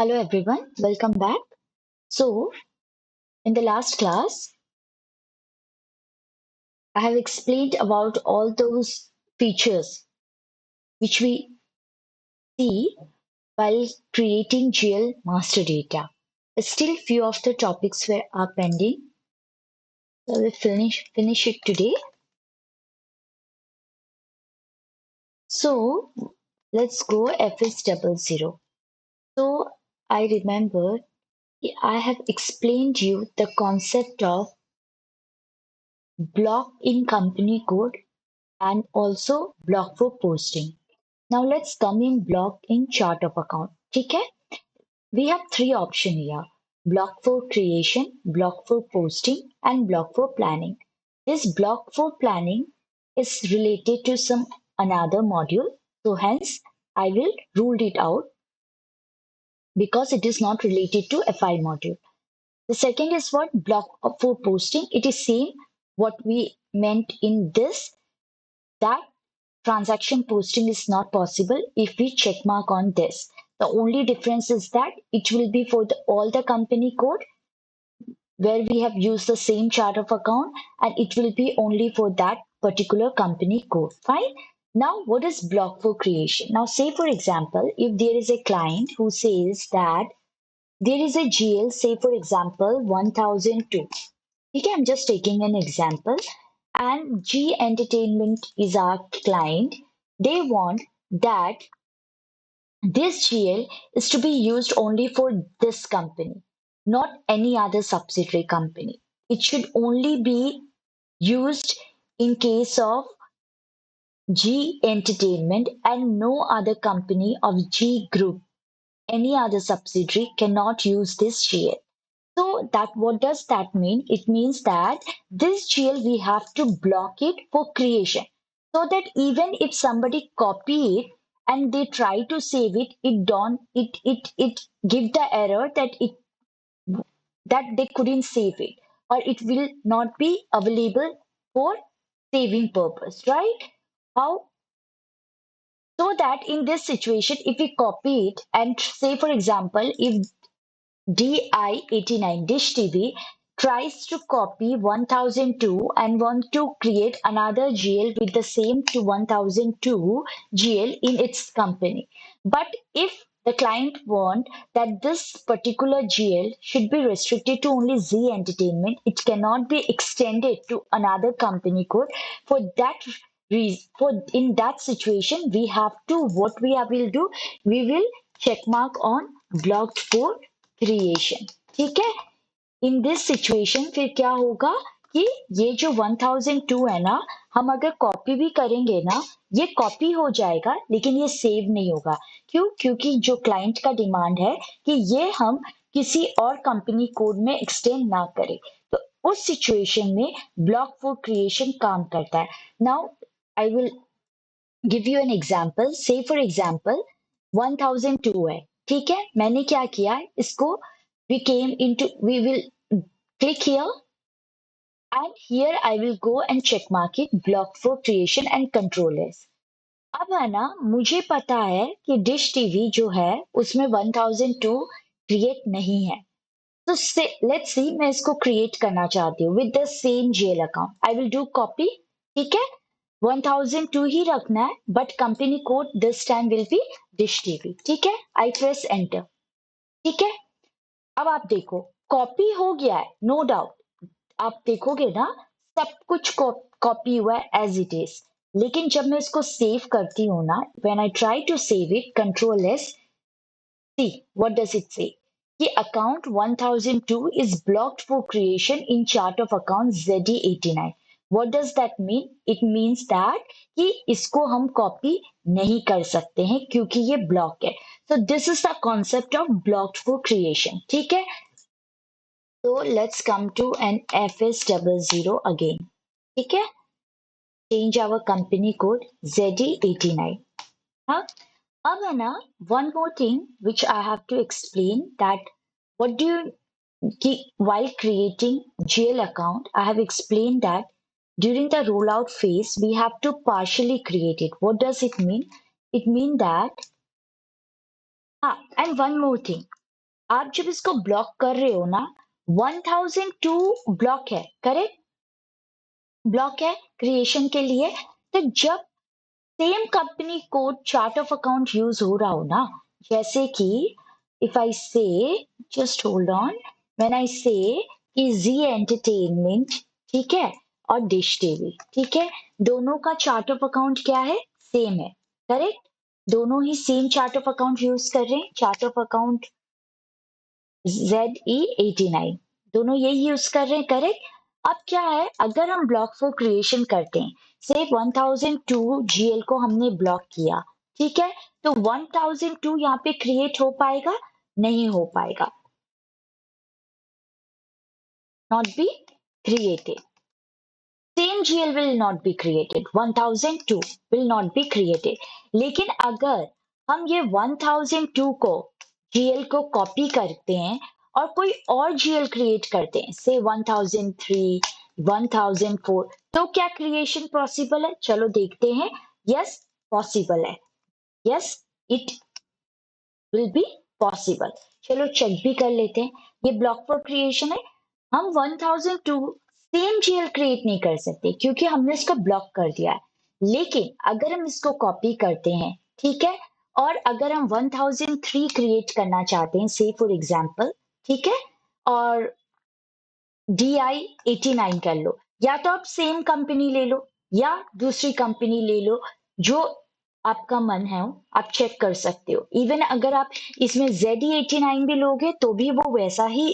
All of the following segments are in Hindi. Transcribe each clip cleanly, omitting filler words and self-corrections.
Hello everyone, welcome back. So, in the last class, I have explained about all those features which we see while creating GL master data. Still, few of the topics are pending. So, we'll finish it today. So, let's go FS00. So, I remember I have explained you the concept of block in company code and also block for posting. Now let's come in block in chart of account. Okay, we have three options here: block for creation, block for posting, and block for planning. This block for planning is related to some another module, so hence I will rule it out because it is not related to FI module. The second is what block for posting. It is same what we meant in this, that transaction posting is not possible if we check mark on this. The only difference is that it will be for all the company code where we have used the same chart of account, and it will be only for that particular company code. Fine. Now, what is block for creation? Now, say for example, if there is a client who says that there is a GL, say for example, 1002. Okay, I'm just taking an example. And G Entertainment is our client. They want that this GL is to be used only for this company, not any other subsidiary company. It should only be used in case of G Entertainment and no other company of G Group. Any other subsidiary cannot use this GL. So that what does that mean? It means that this GL we have to block it for creation, so that even if somebody copy it and they try to save it, it give the error that they couldn't save it, or it will not be available for saving purpose, right? How? So that in this situation, if we copy it and say for example, if DI89 Dish TV tries to copy 1002 and want to create another GL with the same to 1002 GL in its company. But if the client want that this particular GL should be restricted to only Z Entertainment, it cannot be extended to another company code. For that reason, for in that situation, we have to what will do, we will check mark on blocked for creation. ठीक है, इन दिस सिचुएशन फिर क्या होगा कि ये जो 1002 है ना, हम अगर कॉपी भी करेंगे ना, ये कॉपी हो जाएगा लेकिन ये सेव नहीं होगा। क्यों? क्योंकि जो क्लाइंट का डिमांड है कि ये हम किसी और कंपनी कोड में एक्सटेंड ना करें, तो उस सिचुएशन में ब्लॉक फॉर क्रिएशन काम करता है। Now I will give you an example. से फॉर एग्जाम्पल 1002 है, ठीक है, मैंने क्या किया इसको, we will click here, and here I will go and check mark it block for creation and control S। अब है ना, मुझे पता है कि डिश टीवी जो है उसमें 1002 क्रिएट नहीं है, तो लेट्स सी मैं इसको क्रिएट करना चाहती हूँ with the same GL account. I will do copy, ठीक है, 1002 ही रखना है, but company code this time will be dish TV. ठीक है, आई प्रेस एंटर। ठीक है, अब आप देखो कॉपी हो गया है, नो डाउट। आप देखोगे ना, सब कुछ कॉपी हुआ है एज इट इज। लेकिन जब मैं इसको सेव करती हूँ ना, when I try to save it, control S, see what does it say? कि account 1002 is blocked for creation in chart of account ZD89। What does that mean? It means that कि इसको हम copy नहीं कर सकते हैं क्योंकि ये block है। So this is the concept of blocked for creation। ठीक है? So let's come to an FS00 again। ठीक है? Change our company code ZD89। हाँ? अब है ना, one more thing which I have to explain, that what do you while creating GL account, I have explained that during the rollout phase we have to partially create it. What does it mean? It means that and one more thing. आप जब इसको ब्लॉक कर रहे हो ना, 1002 ब्लॉक है, करेक्ट, ब्लॉक है क्रिएशन के लिए। तो जब same company code chart of account use हो रहा हो ना, जैसे कि इफ आई से, just hold on, when I से कि जी एंटरटेनमेंट, ठीक है, और डिश टीवी, ठीक है, दोनों का चार्ट ऑफ अकाउंट क्या है, सेम है, करेक्ट, दोनों ही same chart of account use कर रहे हैं, चार्ट ऑफ अकाउंट ZE89, दोनों यही यूज कर रहे हैं, करेक्ट। अब क्या है, अगर हम ब्लॉक फॉर क्रिएशन करते हैं, से 1002 GL को हमने ब्लॉक किया, ठीक है, तो 1002 यहाँ पे क्रिएट हो पाएगा, नहीं हो पाएगा, not be created, same GL will not be created, 1002 will not be created। लेकिन अगर हम ये 1002 को GL को कॉपी करते हैं और कोई और GL क्रिएट करते हैं, से 1003, 1004, तो क्या क्रिएशन पॉसिबल है, चलो देखते हैं। यस, पॉसिबल है, yes, it will be possible. चलो चेक भी कर लेते हैं, ये ब्लॉक फॉर क्रिएशन है। हम 1002 सेम जीएल क्रिएट नहीं कर सकते क्योंकि हमने इसको ब्लॉक कर दिया है। लेकिन अगर हम इसको कॉपी करते हैं, ठीक है, और अगर हम 1003 क्रिएट करना चाहते हैं, से फॉर एग्जांपल, ठीक है, और DI89 कर लो, या तो आप सेम कंपनी ले लो या दूसरी कंपनी ले लो, जो आपका मन है आप चेक कर सकते हो। इवन अगर आप इसमें ZE89 भी लोगे तो भी वो वैसा ही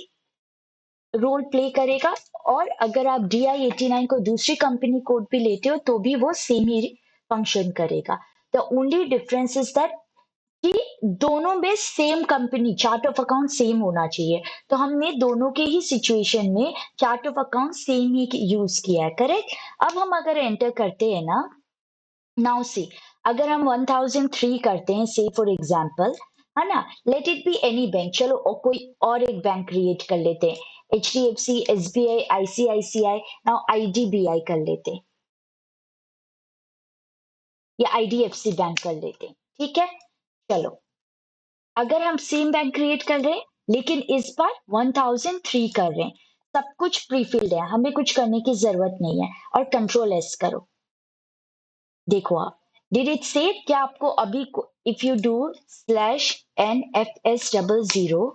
रोल प्ले करेगा, और अगर आप DI89 को दूसरी कंपनी कोड भी लेते हो तो भी वो सेम ही फंक्शन करेगा। The only difference is that कि दोनों में same company chart of account same होना चाहिए। तो हमने दोनों के ही सिचुएशन में chart of account same he use किया है, करेक्ट। अब हम अगर एंटर करते हैं ना, नाउ सी, अगर हम 1003 करते हैं, से फॉर एग्जांपल, है ना, let it be any bank, चलो कोई और एक बैंक क्रिएट कर लेते हैं, HDFC, SBI, ICICI, now IDBI कर लेते हैं, या IDFC बैंक कर लेते हैं, ठीक है। चलो, अगर हम सेम बैंक क्रिएट कर रहे हैं लेकिन इस बार 1003 कर रहे हैं, सब कुछ प्रीफिल्ड है, हमें कुछ करने की जरूरत नहीं है, और कंट्रोल एस करो, देखो आप, डिड इट सेव, क्या आपको अभी, इफ यू डू /NFS00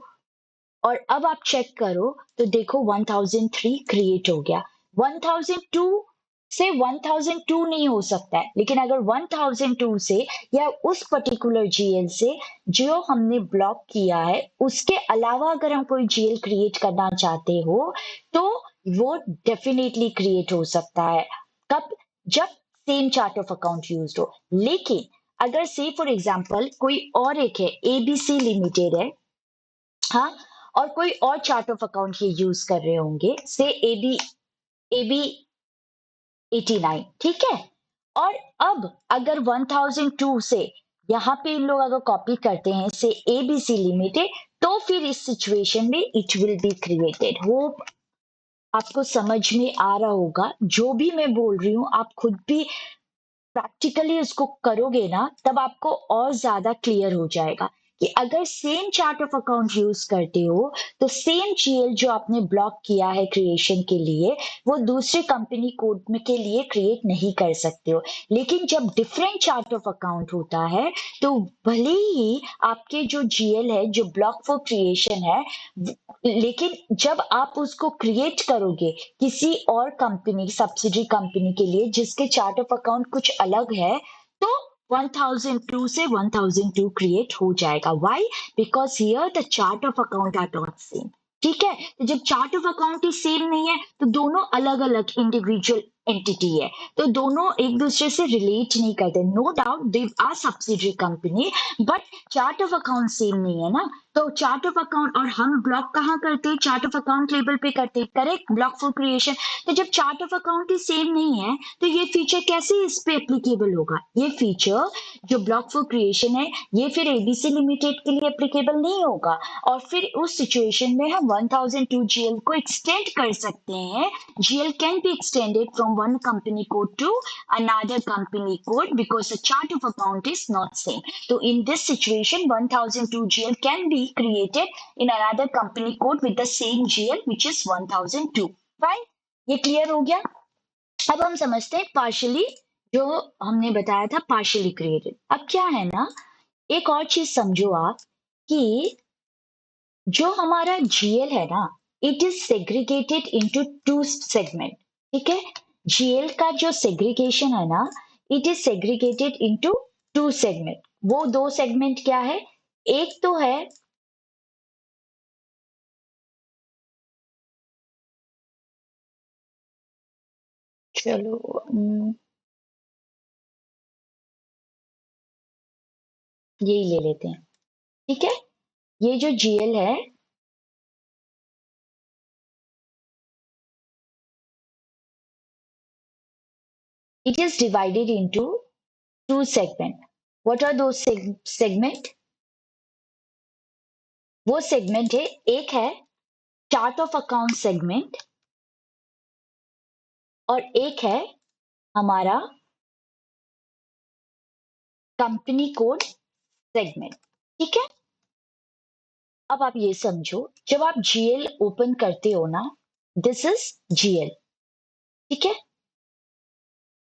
और अब आप चेक करो तो देखो 1003 क्रिएट हो गया। 1002 से 1002 नहीं हो सकता है, लेकिन अगर 1002 से या उस पर्टिकुलर जीएल से जो हमने ब्लॉक किया है उसके अलावा अगर हम कोई जीएल क्रिएट करना चाहते हो तो वो डेफिनेटली क्रिएट हो सकता है। कब, जब same chart of account use हो। लेकिन अगर से फॉर एग्जाम्पल कोई और एक है, ABC लिमिटेड है, हाँ, और कोई और चार्ट ऑफ अकाउंट ये यूज कर रहे होंगे, से AB 89, ठीक है, और अब अगर 1002 से यहाँ पे इन लोग अगर कॉपी करते हैं, से ABC लिमिटेड, तो फिर इस सिचुएशन में it will be created. Hope आपको समझ में आ रहा होगा, जो भी मैं बोल रही हूँ आप खुद भी प्रैक्टिकली उसको करोगे ना, तब आपको और ज्यादा क्लियर हो जाएगा कि अगर same chart of account use करते हो तो सेम जीएल जो आपने ब्लॉक किया है क्रिएशन के लिए, वो दूसरे कंपनी कोड में के लिए क्रिएट नहीं कर सकते हो। लेकिन जब डिफरेंट चार्ट ऑफ अकाउंट होता है तो भले ही आपके जो जीएल है जो ब्लॉक फॉर क्रिएशन है, लेकिन जब आप उसको क्रिएट करोगे किसी और कंपनी, सब्सिडी कंपनी के लिए जिसके चार्ट ऑफ अकाउंट कुछ अलग है, तो 1002 से 1002 क्रिएट हो जाएगा। Why? Because here the chart of account are not same, ठीक है। तो जब चार्ट ऑफ अकाउंट ही सेम नहीं है तो दोनों अलग अलग इंडिविजुअल एंटिटी है, तो दोनों एक दूसरे से रिलेट नहीं करते। No doubt they are subsidiary company, but chart of account same नहीं है ना। तो चार्ट ऑफ अकाउंट, और हम ब्लॉक कहाँ करते हैं, चार्ट ऑफ अकाउंट लेवल पे करते हैं, करेक्ट, ब्लॉक फॉर क्रिएशन। तो जब चार्ट ऑफ अकाउंट ही सेम नहीं है तो ये फीचर कैसे इस पे एप्लीकेबल होगा? ये फीचर जो ब्लॉक फॉर क्रिएशन है ये फिर ABC लिमिटेड के लिए एप्लीकेबल नहीं होगा, और फिर उस सिचुएशन में हम 1002 GL को एक्सटेंड कर सकते हैं। GL can be extended from from one company code to another company code because the chart of account is not same. So in this situation, 1002 GL can be created in another company code with the same GL which is 1002. Fine? ये क्लियर हो गया? अब हम समझते हैं पार्शियली, जो हमने बताया था पार्शियली क्रिएटेड। अब क्या है ना, एक और चीज समझो आप कि जो हमारा जीएल है ना, it is segregated into two segment. ठीक है, जीएल का जो सेग्रीगेशन है ना, it is segregated into two segment. वो दो सेगमेंट क्या है? एक तो है चलो यही ले लेते हैं। ठीक है, ये जो जीएल है, it is divided into two segment. What are those segment? वो सेगमेंट है, एक है चार्ट ऑफ अकाउंट सेगमेंट और एक है हमारा कंपनी कोड सेगमेंट। ठीक है, अब आप ये समझो, जब आप जीएल ओपन करते हो ना, दिस इज जीएल। ठीक है,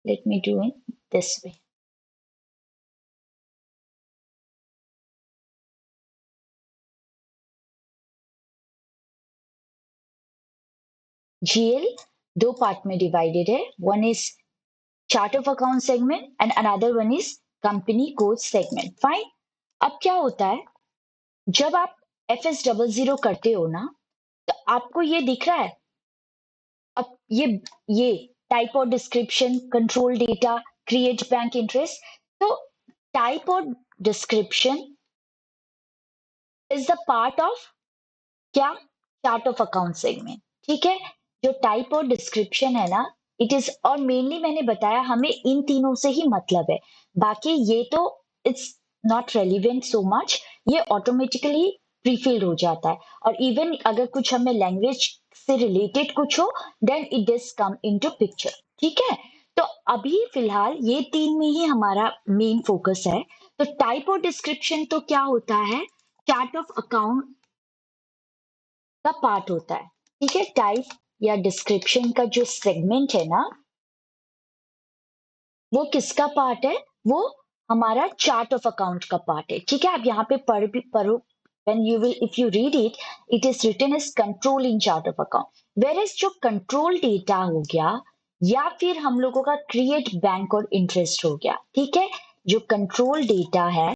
let me do in this way. GL दो पार्ट में डिवाइडेड है, one is chart of account segment and another one is company code segment. Fine. अब क्या होता है, जब आप FS00 करते हो ना, तो आपको ये दिख रहा है, अब ये टाइप और description, control data, create bank interest. तो टाइप और description is the part of क्या? Chart of account segment. ठीक है, जो टाइप और डिस्क्रिप्शन है ना, इट इज, और मेनली मैंने बताया हमें इन तीनों से ही मतलब है, बाकी ये तो it's not relevant so much, ये ऑटोमेटिकली प्रीफिल्ड हो जाता है। और इवन अगर कुछ हमें लैंग्वेज से रिलेटेड कुछ हो, then it does come into picture. ठीक है, तो अभी फिलहाल ये तीन में ही हमारा मेन फोकस है। तो टाइप और डिस्क्रिप्शन तो क्या होता है, चार्ट ऑफ अकाउंट का पार्ट होता है। ठीक है, टाइप या डिस्क्रिप्शन का जो सेगमेंट है ना, वो किसका पार्ट है? वो हमारा चार्ट ऑफ अकाउंट का पार्ट है। ठीक है, आप यहाँ पे पढ़ो, when you will if you read it is written as control in chart of account, whereas जो कंट्रोल डेटा हो गया या फिर हम लोगों का क्रिएट बैंक और इंटरेस्ट हो गया। ठीक है, जो कंट्रोल डेटा है,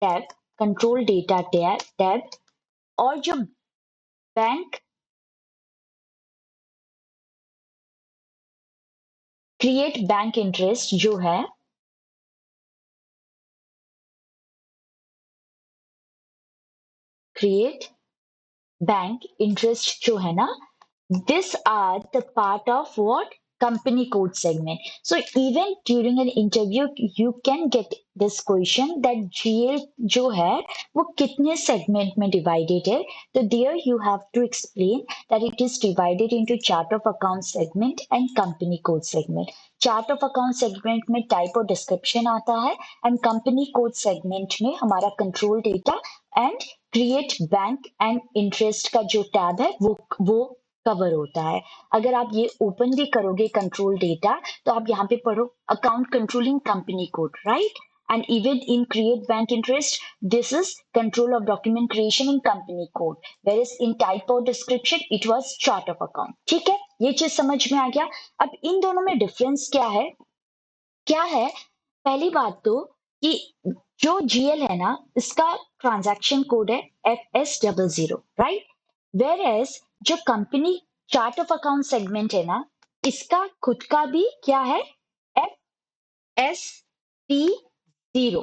टैब, कंट्रोल डेटा टैब, और जो बैंक क्रिएट बैंक इंटरेस्ट जो है, क्रिएट बैंक इंटरेस्ट जो है ना, these are the part of what? Company code segment. So even during an interview you can get this question that GL जो है वो कितने segment में divided है, तो there you have to explain that it is divided into chart of account segment and company code segment. Chart of account segment में type और description आता है and company code segment में हमारा control data and create bank and interest का जो tab है वो कवर होता है। अगर आप ये ओपन भी करोगे कंट्रोल डेटा, तो आप यहाँ पे पढ़ो account controlling company code, right, and even in create bank interest this is control of document creation in company code, where in type और description it was chart of account. ठीक है, ये चीज समझ में आ गया। अब इन दोनों में डिफरेंस क्या है? क्या है, पहली बात तो कि जो जीएल है ना, इसका ट्रांजैक्शन कोड है FS00, राइट, वेर एज जो company chart of account segment है ना, इसका खुद का भी क्या है? FSP0।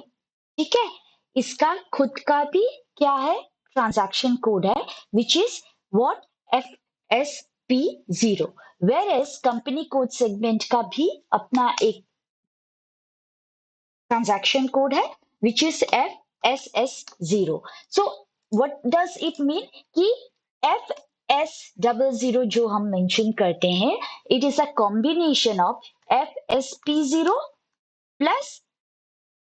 ठीक है, इसका खुद का भी क्या है? ट्रांजैक्शन कोड है which is what? FSP0। Whereas company code segment का भी अपना एक transaction code है which is FSS0. So what does it mean कि FS00 जो हम मेंशन करते हैं, it is a combination of FSP0 plus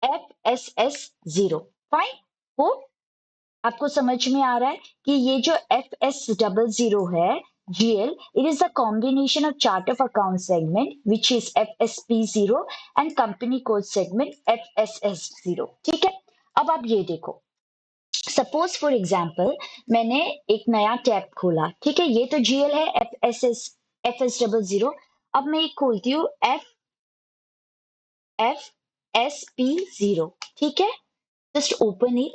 FSS0। Fine. हो, आपको समझ में आ रहा है कि ये जो FS00 है GL, it is a combination of chart of account segment which is FSP0 and company code segment FSS0। ठीक है, अब आप ये देखो, सपोज फॉर एग्जाम्पल मैंने एक नया टैब खोला, ठीक है, ये तो GL है FS00। अब मैं एक खोलती हूँ FSP0, ठीक है, जस्ट ओपन इट।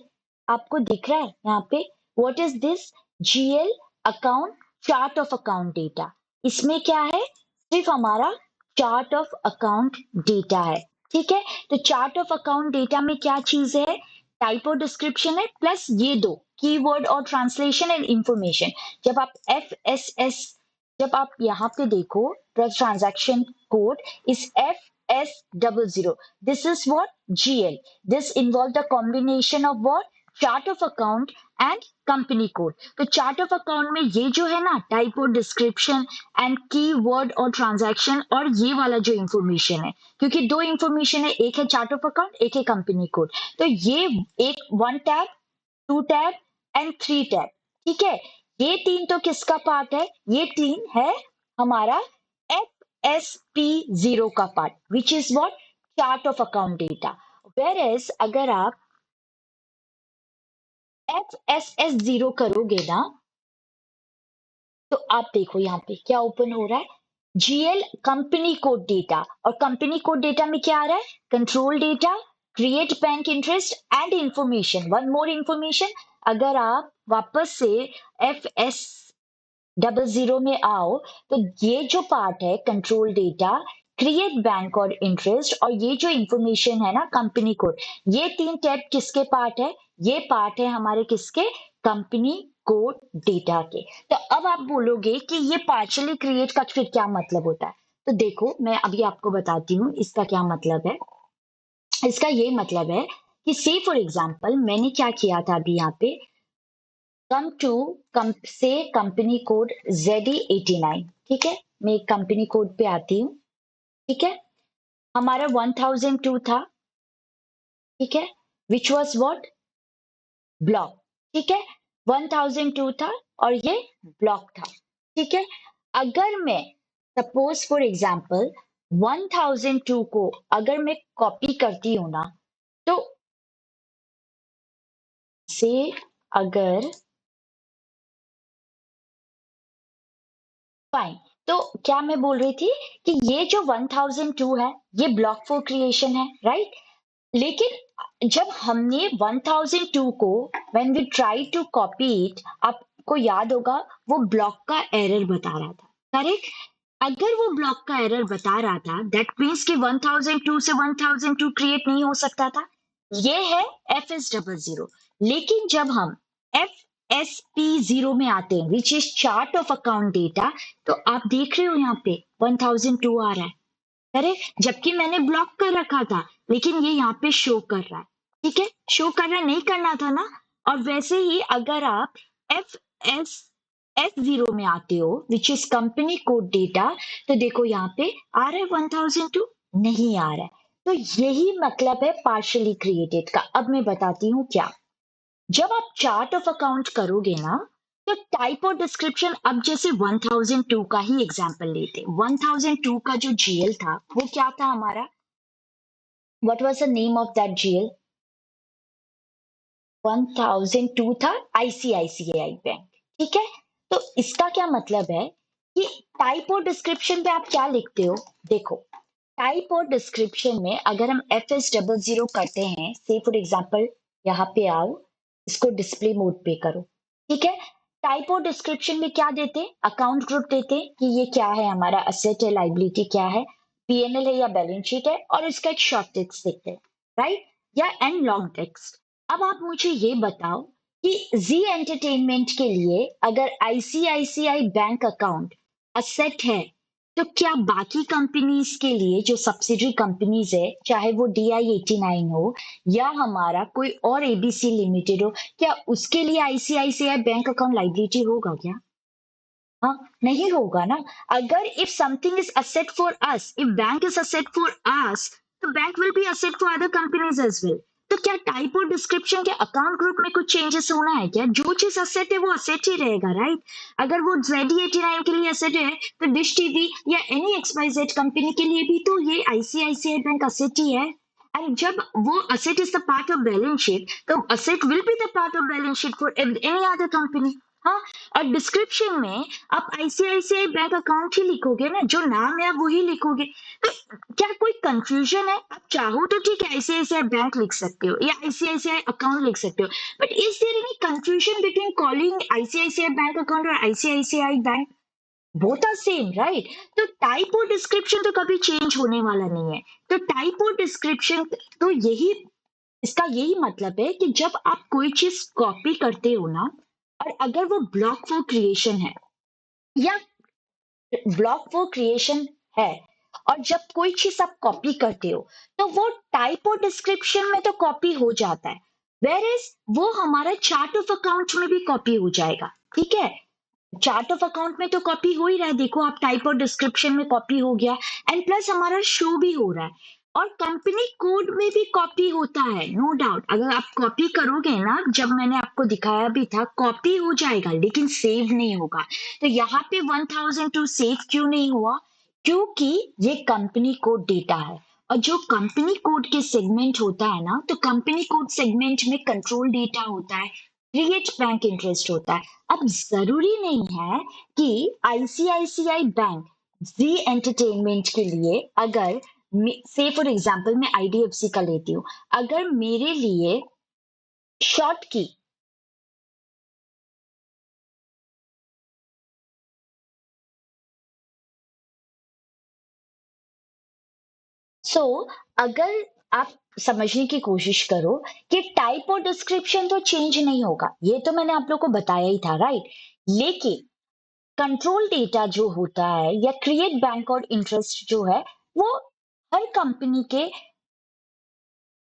आपको दिख रहा है यहाँ पे what is this? GL account, chart of account data. इसमें क्या है? सिर्फ हमारा चार्ट ऑफ अकाउंट डेटा है। ठीक है, तो चार्ट ऑफ अकाउंट डेटा में क्या चीज है? टाइप और डिस्क्रिप्शन है, प्लस ये दो कीवर्ड और ट्रांसलेशन एंड इंफॉर्मेशन। जब आप FSS, जब आप यहाँ पे देखो, transaction code is FS00। This is what? GL. This involved a combination of what? Chart of account and company code. तो चार्ट ऑफ अकाउंट में ये जो है ना, टाइप और डिस्क्रिप्शन एंड की वर्ड और ट्रांजैक्शन, और ये वाला जो इंफॉर्मेशन है, क्योंकि दो इंफॉर्मेशन है, एक है चार्ट ऑफ अकाउंट, एक है कंपनी कोड। तो ये एक 1 टैब, 2 टैब एंड 3 टैब। ठीक है, ये तीन तो किसका पार्ट है? ये तीन है हमारा FSP0 का part, which is what? Chart of account data. Whereas अगर आप FSS0 करोगे ना, तो आप देखो यहाँ पे क्या ओपन हो रहा है? GL कंपनी कोड डेटा, और कंपनी कोड डेटा में क्या आ रहा है? Control data, create bank interest and information, one more information. अगर आप वापस से FS00 में आओ, तो ये जो पार्ट है कंट्रोल डेटा, क्रिएट बैंक और इंटरेस्ट, और ये जो इंफॉर्मेशन है ना कंपनी कोड, ये तीन टैब किसके पार्ट है? ये पार्ट है हमारे किसके? कंपनी कोड डेटा के। तो अब आप बोलोगे कि ये पार्शियली क्रिएट का फिर क्या मतलब होता है? तो देखो, मैं अभी आपको बताती हूँ इसका क्या मतलब है। इसका ये मतलब है कि से फॉर एग्जाम्पल मैंने क्या किया था अभी यहाँ पे, कम टू से कंपनी कोड ZE89। ठीक है, मैं एक कंपनी कोड पे आती हूँ। ठीक है, हमारा 1002 था। ठीक है, विच वॉज वॉट? ब्लॉक। ठीक है, 1002 था और ये ब्लॉक था। ठीक है, अगर मैं सपोज फॉर एग्जाम्पल 1002 को अगर मैं कॉपी करती हूं ना, तो से अगर फाइन, तो क्या मैं बोल रही थी कि ये जो 1002 है ये ब्लॉक फॉर क्रिएशन है, राइट? लेकिन जब हमने 1002 को when we try to copy it, आपको याद होगा वो ब्लॉक का एरर बता रहा था, करेक्ट? अगर वो ब्लॉक का एरर बता रहा था, दैट मीन्स कि 1002 से 1002 क्रिएट नहीं हो सकता था। ये है FS00। लेकिन जब हम FSP0 में आते हैं, which is chart of account data, तो आप देख रहे हो यहाँ पे 1002 आ रहा है, करेक्ट? जबकि मैंने ब्लॉक कर रखा था, लेकिन ये यहाँ पे शो कर रहा है। ठीक है, शो कर रहा है, नहीं करना था ना। और वैसे ही अगर आप FSS0 में आते हो, which is company code data, तो देखो यहाँ पे आ रहा है 1002, नहीं आ रहा है। तो यही मतलब है पार्शियली क्रिएटेड का। अब मैं बताती हूँ क्या। जब आप चार्ट ऑफ अकाउंट करोगे ना, तो टाइप और डिस्क्रिप्शन, अब जैसे 1002 का ही एग्जांपल लेते, 1002 का जो GL था वो क्या था हमारा? What was the name of that GL? 1002 था ICICI बैंक। ठीक है, तो इसका क्या मतलब है कि टाइप और डिस्क्रिप्शन पे आप क्या लिखते हो? देखो, टाइप और डिस्क्रिप्शन में अगर हम FS00 करते हैं, से फॉर एग्जांपल यहाँ पे आओ, इसको डिस्प्ले मोड पे करो। ठीक है, टाइप और डिस्क्रिप्शन में क्या देते? अकाउंट ग्रुप देते कि ये क्या है, हमारा असेट है, लाइबिलिटी क्या है, PNL है या बैलेंस शीट है, और इसका एक शॉर्ट टेक्स्ट देते हैं, राइट? या एंड लॉन्ग टेक्स्ट। अब आप मुझे ये बताओ कि जी एंटरटेनमेंट के लिए अगर ICICI बैंक अकाउंट असेट है, तो क्या बाकी कंपनीज के लिए जो सब्सिडरी कंपनीज है, चाहे वो DI89 हो या हमारा कोई और ABC लिमिटेड हो, क्या उसके लिए ICICI बैंक अकाउंट लाइबिलिटी होगा क्या? हाँ, नहीं होगा ना। अगर if something is asset for us, if bank is asset for us, तो bank will be asset for other companies as well. तो क्या टाइप और डिस्क्रिप्शन के अकाउंट ग्रुप में कुछ चेंजेस होना है क्या? जो चीज असेट है वो असेट ही रहेगा, राइट? अगर वो ZD89 के लिए असेट है, तो डिश टीवी या एनी XYZ कंपनी के लिए भी तो ये ICICI बैंक असेट ही है। एंड जब वो asset is the part of balance sheet, तो asset will be the part of balance sheet for any other company. हाँ, और डिस्क्रिप्शन में आप ICICI बैंक अकाउंट ही लिखोगे ना, जो नाम है आप वही लिखोगे। तो क्या कोई कंफ्यूजन है? आप चाहो तो ठीक है ICICI बैंक लिख सकते हो या ICICI अकाउंट लिख सकते हो, but is there any confusion between calling ICICI bank account और ICICI bank? Both are same, right? तो टाइप और डिस्क्रिप्शन तो कभी चेंज होने वाला नहीं है। तो टाइप और डिस्क्रिप्शन तो यही, इसका यही मतलब है कि जब आप कोई चीज कॉपी करते हो ना, और अगर वो ब्लॉक फॉर क्रिएशन है या ब्लॉक फॉर क्रिएशन है, और जब कोई चीज आप कॉपी करते हो, तो वो टाइप और डिस्क्रिप्शन में तो कॉपी हो जाता है, वेर एज वो हमारा चार्ट ऑफ अकाउंट में भी कॉपी हो जाएगा। ठीक है, चार्ट ऑफ अकाउंट में तो कॉपी हो ही रहा है, देखो आप टाइप और डिस्क्रिप्शन में कॉपी हो गया, एंड प्लस हमारा शो भी हो रहा है, और कंपनी कोड में भी कॉपी होता है, नो डाउट। अगर आप कॉपी करोगे ना, जब मैंने आपको दिखाया भी था, कॉपी हो जाएगा लेकिन सेव नहीं होगा। तो यहाँ पे 1002 सेव क्यों नहीं हुआ? क्योंकि ये कंपनी कोड डेटा है, और जो कंपनी कोड के सेगमेंट होता है ना, तो कंपनी कोड सेगमेंट में कंट्रोल डेटा होता है, क्रिएट बैंक इंटरेस्ट होता है। अब जरूरी नहीं है कि ICICI बैंक जी एंटरटेनमेंट के लिए, अगर से फॉर एग्जांपल मैं IDFC का लेती हूँ, अगर मेरे लिए शॉर्ट की, सो अगर आप समझने की कोशिश करो कि टाइप और डिस्क्रिप्शन तो चेंज नहीं होगा, ये तो मैंने आप लोग को बताया ही था, राइट? लेकिन कंट्रोल डेटा जो होता है या क्रिएट बैंक और इंटरेस्ट जो है, वो हर कंपनी के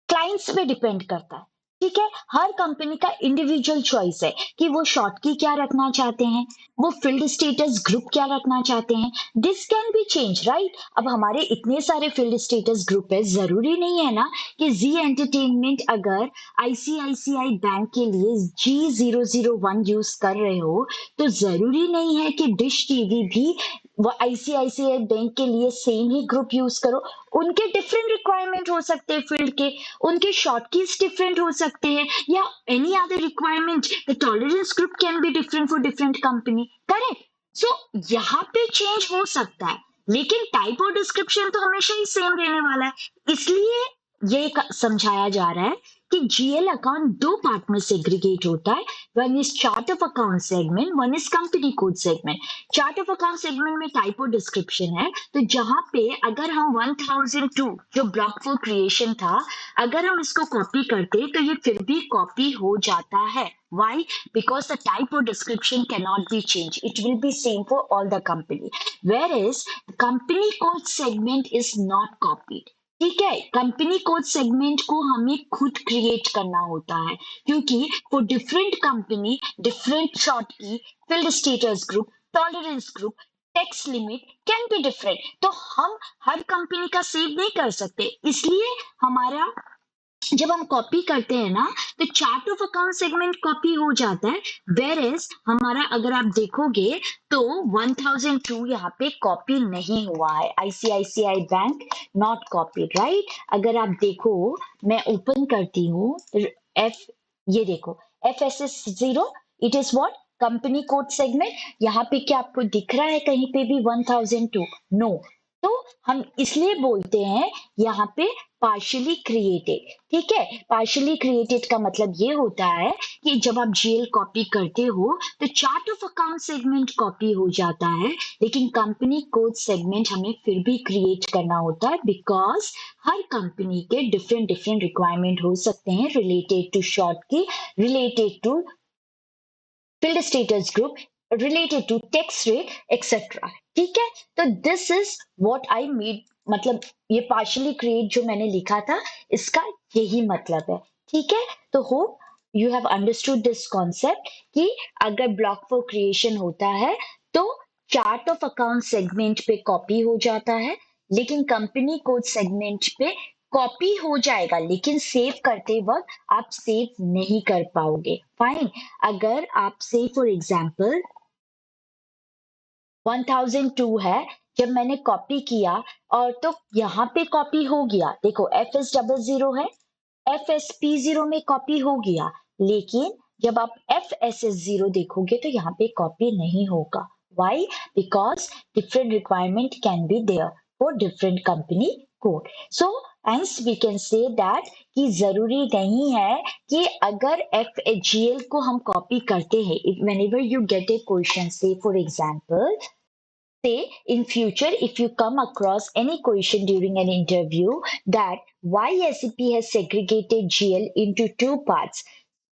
क्लाइंट्स पे डिपेंड करता है। ठीक है, हर कंपनी का इंडिविजुअल चॉइस है कि वो शॉर्ट की क्या रखना चाहते हैं, वो फील्ड स्टेटस ग्रुप क्या रखना चाहते हैं। This can be change, right? अब हमारे इतने सारे फील्ड स्टेटस ग्रुप है, जरूरी नहीं है ना कि जी एंटरटेनमेंट अगर ICICI बैंक के लिए G001 यूज कर रहे हो, तो जरूरी नहीं है कि डिश टीवी भी वो ICICI बैंक के लिए सेम ही ग्रुप यूज करो। उनके डिफरेंट रिक्वायरमेंट हो सकते हैं फील्ड के, उनके शॉर्ट कीज डिफरेंट हो सकते हैं, या any other requirement, the tolerance group can be different for different company, correct? So यहाँ पे चेंज हो सकता है, लेकिन टाइप और डिस्क्रिप्शन तो हमेशा ही सेम रहने वाला है। इसलिए ये समझाया जा रहा है कि GL अकाउंट दो पार्ट में सेग्रीगेट होता है, one is chart of account segment, one is company code segment. Chart of account segment में टाइप और डिस्क्रिप्शन है, तो जहां पे अगर हम 1002 जो ब्लॉक फॉर क्रिएशन था, अगर हम इसको कॉपी करते तो ये फिर भी कॉपी हो जाता है। Why? Because the type or description cannot be changed. It will be same for all the company. Whereas company code segment is not copied. ठीक है, कंपनी कोड सेगमेंट को हमें खुद क्रिएट करना होता है, क्योंकि for different company different short key, field status group, tolerance group, tax limit can be different, तो हम हर कंपनी का सेव नहीं कर सकते। इसलिए हमारा जब हम कॉपी करते हैं ना, तो chart of account segment copy हो जाता है, वेर एज हमारा अगर आप देखोगे तो 1002 यहाँ पे कॉपी नहीं हुआ है, ICICI bank not copied, right? अगर आप देखो, मैं ओपन करती हूँ एफ, ये देखो FSS0, it is what, company code segment. यहाँ पे क्या आपको दिख रहा है कहीं पे भी 1002? नो। तो हम इसलिए बोलते हैं यहाँ पे पार्शियली क्रिएटेड। ठीक है, पार्शियली क्रिएटेड का मतलब ये होता है कि जब आप GL कॉपी करते हो, तो chart of account segment copy हो जाता है, लेकिन कंपनी कोड सेगमेंट हमें फिर भी क्रिएट करना होता है, बिकॉज हर कंपनी के डिफरेंट डिफरेंट रिक्वायरमेंट हो सकते हैं, related to sort key, related to field status group, related to tax rate, etcetera. ठीक है, तो this is what I mean, मतलब ये पार्शियली क्रिएट जो मैंने लिखा था, इसका यही मतलब है। ठीक है, तो hope you have understood this concept कि अगर ब्लॉक फॉर क्रिएशन होता है, तो चार्ट ऑफ अकाउंट सेगमेंट पे कॉपी हो जाता है, लेकिन कंपनी कोड सेगमेंट पे कॉपी हो जाएगा, लेकिन सेव करते वक्त आप सेव नहीं कर पाओगे। फाइन। अगर आप से फॉर एग्जांपल 1002 है, जब मैंने कॉपी किया और तो यहाँ पे कॉपी हो गया, देखो FS00 है, FSP0 में कॉपी हो गया, लेकिन जब आप FSS0 देखोगे तो यहाँ पे कॉपी नहीं होगा। Why? Because different requirement can be there for different company code. So hence we can say that कि जरूरी नहीं है कि अगर FGL को हम कॉपी करते हैं, whenever you get a question, say for example, say in future if you come across any question during an interview that why SAP has segregated GL into two parts,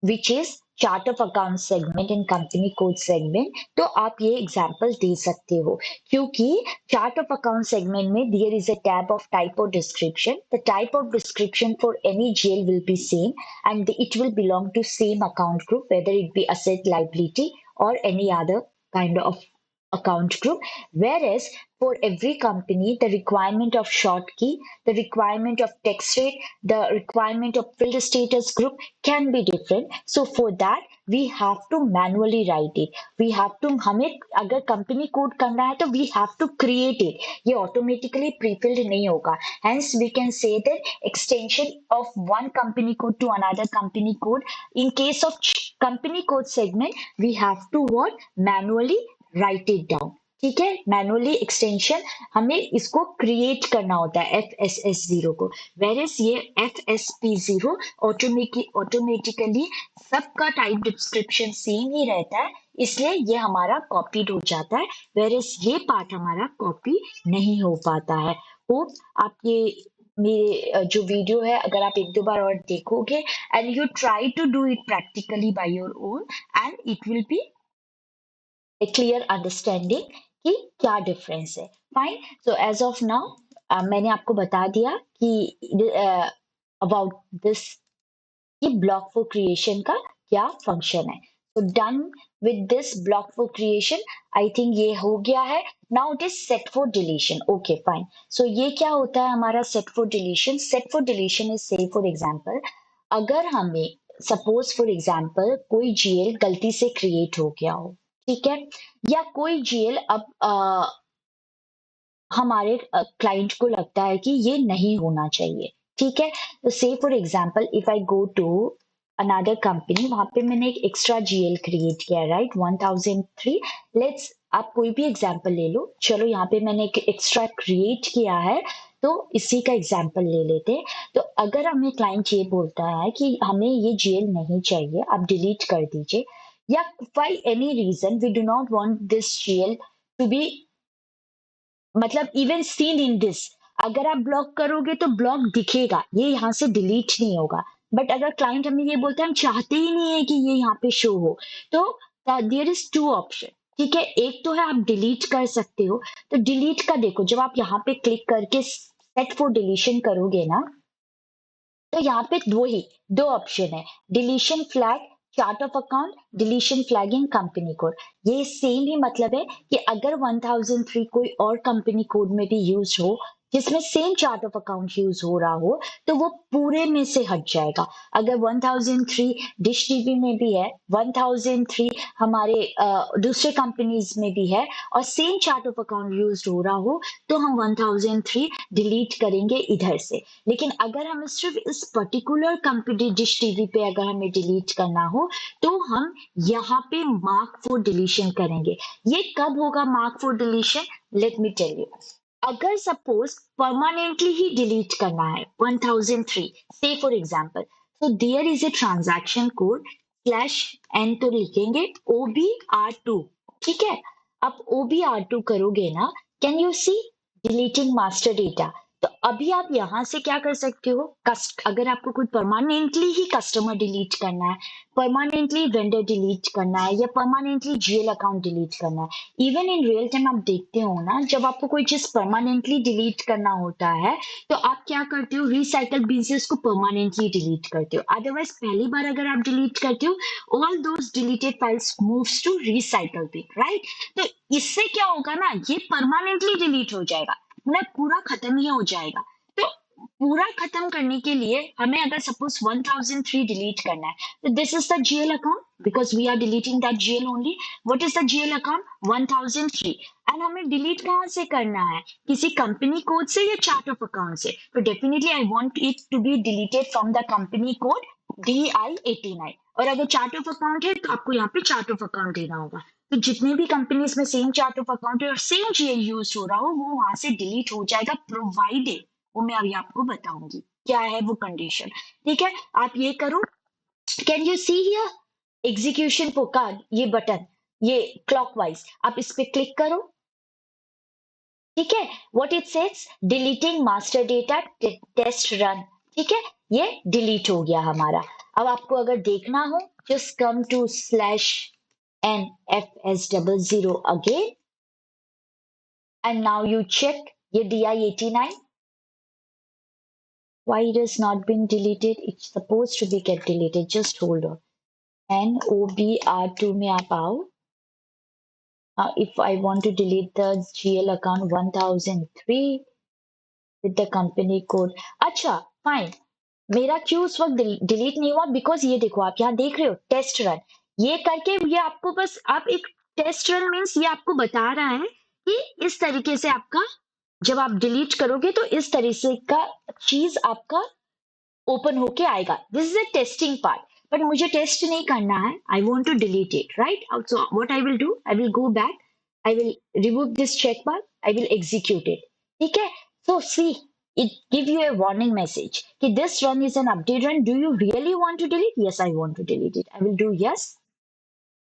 which is chart of account segment and company code segment, तो आप ये एग्जाम्पल दे सकते हो, क्योंकि chart of account segment में there is a tab of type of description. The type of description for any GL will be same and it will belong to same account group, whether it be asset, liability or any other kind of account group. Whereas for every company, the requirement of short key, the requirement of text rate, the requirement of field status group can be different. So for that, we have to manually write it. We have to, हमें अगर company code करना है तो we have to create it. ये automatically pre-filled नहीं होगा. Hence we can say that extension of one company code to another company code. In case of company code segment, we have to what? Manually write it down. ठीक है, मैनुअली एक्सटेंशन हमें इसको क्रिएट करना होता है FSS0 को, वेरेस ये FSP0 ऑटोमेटिकली सबका टाइप डिस्क्रिप्शन सेम ही रहता है, इसलिए ये हमारा कॉपीड हो जाता है, वेरेस ये पार्ट हमारा कॉपी नहीं हो पाता है। होप आप ये मेरे जो वीडियो है अगर आप एक दो बार और देखोगे and you try to do it practically by your own and it will be a clear understanding कि क्या डिफरेंस है। Fine. So as of now मैंने आपको बता दिया कि अबाउट दिस कि ब्लॉक फॉर क्रिएशन का क्या फंक्शन है। तो done with this block for creation, I think ये हो गया है। Now it is set for deletion. Okay fine. So ये क्या होता है हमारा set for deletion? Set for deletion is से फॉर एग्जांपल अगर हमें सपोज फॉर एग्जांपल कोई जीएल गलती से क्रिएट हो गया हो, ठीक है, या कोई जीएल अब हमारे क्लाइंट को लगता है कि ये नहीं होना चाहिए, ठीक है। तो say for example if I go to another company, वहां पे मैंने एक एक्स्ट्रा जीएल क्रिएट किया, राइट, 1003। लेट्स आप कोई भी एग्जांपल ले लो, चलो यहाँ पे मैंने एक एक्स्ट्रा क्रिएट किया है तो इसी का एग्जांपल ले लेते हैं। तो अगर हमें क्लाइंट ये बोलता है कि हमें ये जीएल नहीं चाहिए, आप डिलीट कर दीजिए, या by any reason we do not want this GL to be मतलब इवन सीन इन दिस, अगर आप ब्लॉक करोगे तो ब्लॉक दिखेगा, ये यहाँ से डिलीट नहीं होगा। बट अगर क्लाइंट हमें ये बोलता है हम चाहते ही नहीं है कि ये यहाँ पे शो हो, तो देयर इज टू ऑप्शन, ठीक है। एक तो है आप डिलीट कर सकते हो, तो डिलीट का देखो जब आप यहाँ पे क्लिक करके सेट फॉर डिलीशन करोगे ना, तो यहाँ पे दो ऑप्शन है, deletion flag chart of account, deletion flagging company code. ये सेम ही मतलब है कि अगर 1003 कोई और कंपनी कोड में भी यूज हो जिसमें same chart of account use हो रहा हो तो वो पूरे में से हट जाएगा। अगर 1003 डिश टीवी में भी है, 1003 हमारे दूसरे कंपनीज में भी है और same chart of account use हो रहा हो तो हम 1003 डिलीट करेंगे इधर से। लेकिन अगर हमें सिर्फ इस पर्टिकुलर कंपनी डिश टीवी पे अगर हमें डिलीट करना हो तो हम यहाँ पे मार्क फॉर डिलीशन करेंगे। ये कब होगा mark for deletion? Let me tell you. अगर सपोज परमानेंटली ही डिलीट करना है 1003, से फॉर एग्जांपल, तो there is a transaction code /n तो लिखेंगे OBR2, ठीक है। अब OBR2 करोगे ना, can you see deleting master data, तो अभी आप यहाँ से क्या कर सकते हो, अगर आपको कोई परमानेंटली ही कस्टमर डिलीट करना है, परमानेंटली वेंडर डिलीट करना है, या परमानेंटली जीएल अकाउंट डिलीट करना है, इवन इन रियल टाइम आप देखते हो ना, जब आपको कोई चीज परमानेंटली डिलीट करना होता है तो आप क्या करते हो, रिसाइकल बिन से उसको परमानेंटली डिलीट करते हो। अदरवाइज पहली बार अगर आप डिलीट करते हो, all those deleted files moves to recycle bin, right. तो इससे क्या होगा ना, ये परमानेंटली डिलीट हो जाएगा, मतलब पूरा खत्म ही हो जाएगा। तो पूरा खत्म करने के लिए हमें अगर सपोज 1003 डिलीट करना है, तो this is the GL account, because we are deleting that GL only. What is the GL account? 1003। And हमें डिलीट कहाँ से करना है, किसी कंपनी कोड से या चार्ट ऑफ अकाउंट से? तो definitely I want it to be deleted from the company code DI89। और अगर चार्ट ऑफ अकाउंट है तो आपको यहाँ पे चार्ट ऑफ अकाउंट देना होगा। तो जितनी भी कंपनीज में सेम चार्ट ऑफ अकाउंट है और सेम जीएल यूज हो रहा हो, वो वहां से डिलीट हो जाएगा, प्रोवाइडेड, वो मैं अभी आपको बताऊंगी क्या है वो कंडीशन। ठीक है, आप ये करो। Can you see here execution for card, ये बटन, ये क्लॉकवाइज, आप इस पे क्लिक करो। ठीक है, what it says, deleting master data test run. ठीक है, ये डिलीट हो गया हमारा। अब आपको अगर देखना हो, just come to /NFS00 again, and now you check ये DI89, why it has not been deleted, it's supposed to be get deleted, just hold on। NOBR2 में आप आओ। If I want to delete the GL account 1003 with the company code, अच्छा फाइन, मेरा क्यों उस वक्त डिलीट नहीं हुआ, बिकॉज ये देखो, आप यहाँ देख रहे हो टेस्ट रन, ये करके ये आपको बस, आप एक टेस्ट रन मीन्स ये आपको बता रहा है कि इस तरीके से आपका, जब आप डिलीट करोगे तो इस तरीके का चीज आपका ओपन होके आएगा। This is a testing part, but मुझे टेस्ट नहीं करना है, I want to delete it, right. So what I will do, I will go back, I will remove this check bar, I will execute it. ठीक है, सो सी, it give you a warning message कि this run is an update run, do you really want to delete? Yes, I want to delete it, I will do yes।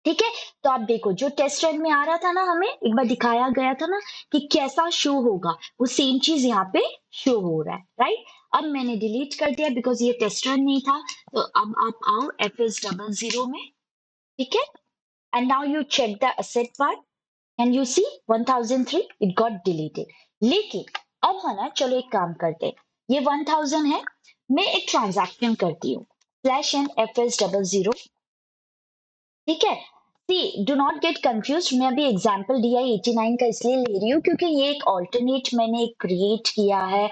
ठीक है, तो आप देखो जो टेस्ट रन में आ रहा था ना, हमें एक बार दिखाया गया था ना कि कैसा शो होगा, वो सेम चीज यहाँ पे शो हो रहा है, राइट। अब मैंने डिलीट कर दिया बिकॉज ये टेस्ट रन नहीं था। तो अब आप आओ FS00 में। ठीक है, and now you check the asset part and you see 1003 it got deleted. लेकिन अब है ना, चलो एक काम करते हैं, ये 1000 है, मैं एक ट्रांजैक्शन करती हूँ /NFS00। ठीक है, सी डू नॉट गेट कंफ्यूज, मैं अभी एग्जाम्पल DI89 का इसलिए ले रही हूँ क्योंकि ये एक ऑल्टरनेट मैंने क्रिएट किया है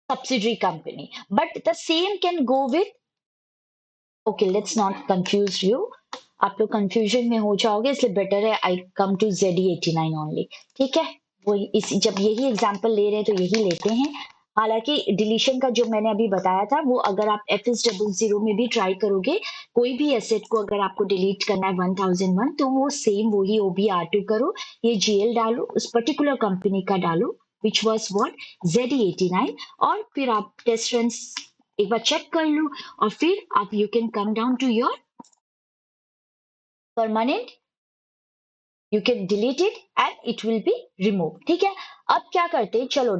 subsidiary company, but the same can go with, okay let's not confuse you, आप लोग कंफ्यूजन में हो जाओगे, इसलिए बेटर है आई कम टू ZE89 ओनली। ठीक है, वो इसी, जब यही एग्जांपल ले रहे हैं तो यही लेते हैं। हालांकि डिलीशन का जो मैंने अभी बताया था, वो अगर आप FS00 में भी ट्राई करोगे, कोई भी एसेट को अगर आपको डिलीट करना है 1001, तो वो सेम वही OBR2 करो, ये GL डालो, उस पर्टिकुलर कंपनी का डालो विच वॉज वॉट ZE89, और फिर आप टेस्ट रन एक बार चेक कर लो, और फिर आप you can come down to your permanent, you can delete it and it will be remove. ठीक है, अब क्या करते हैं, चलो